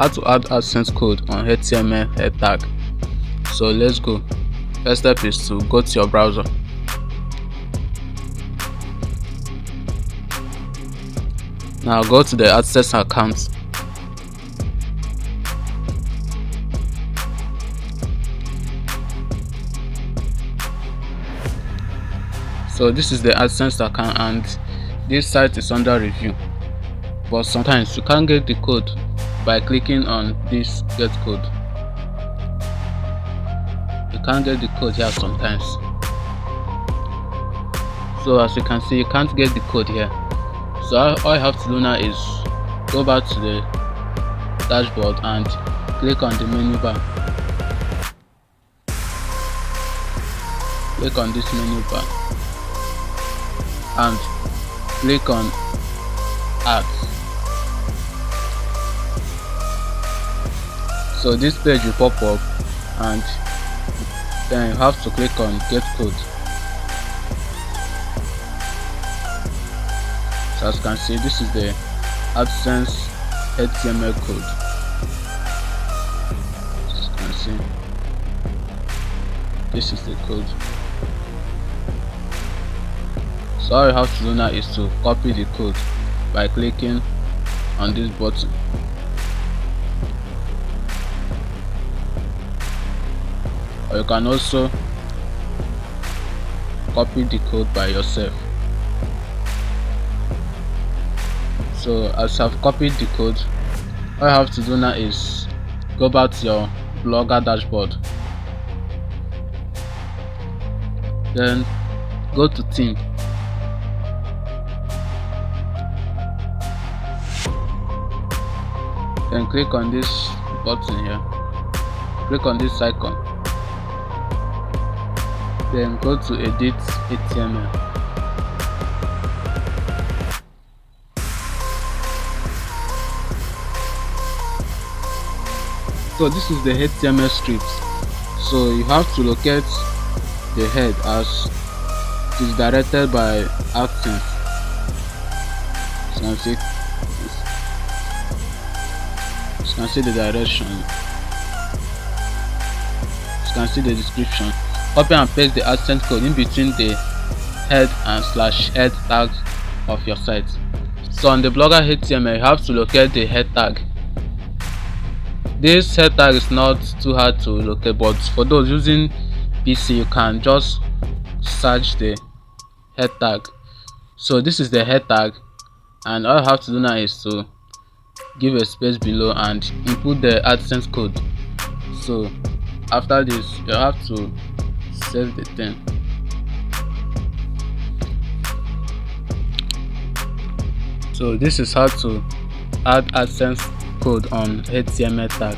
how to add Adsense code on HTML head tag. So let's go. First step is to go to your browser. Now go to the Adsense account. So this is the Adsense account and this site is under review, but sometimes you can't get the code by clicking on this get code. You can't get the code here sometimes. So as you can see, you can't get the code here. So all you have to do now is go back to the dashboard and click on the menu bar. Click on this menu bar and click on ads. So this page will pop up and then you have to click on get code. So as you can see, this is the Adsense HTML code. As you can see, this is the code. So all you have to do now is to copy the code by clicking on this button. Or you can also copy the code by yourself. So as I've copied the code, all you have to do now is go back to your Blogger dashboard. Then go to theme. Then click on this button here. Click on this icon. Then go to edit HTML. So this is the HTML script. So you have to locate the head as it is directed by Adsense. So you can see the direction. You can see the description. Copy and paste the Adsense code in between the head and /head tags of your site. So on the Blogger HTML, you have to locate the head tag. This head tag is not too hard to locate, but for those using PC, you can just search the head tag. So this is the head tag, and all you have to do now is to give a space below and input the Adsense code. So after this, you have to save the thing. So this is how to add Adsense code on HTML tag.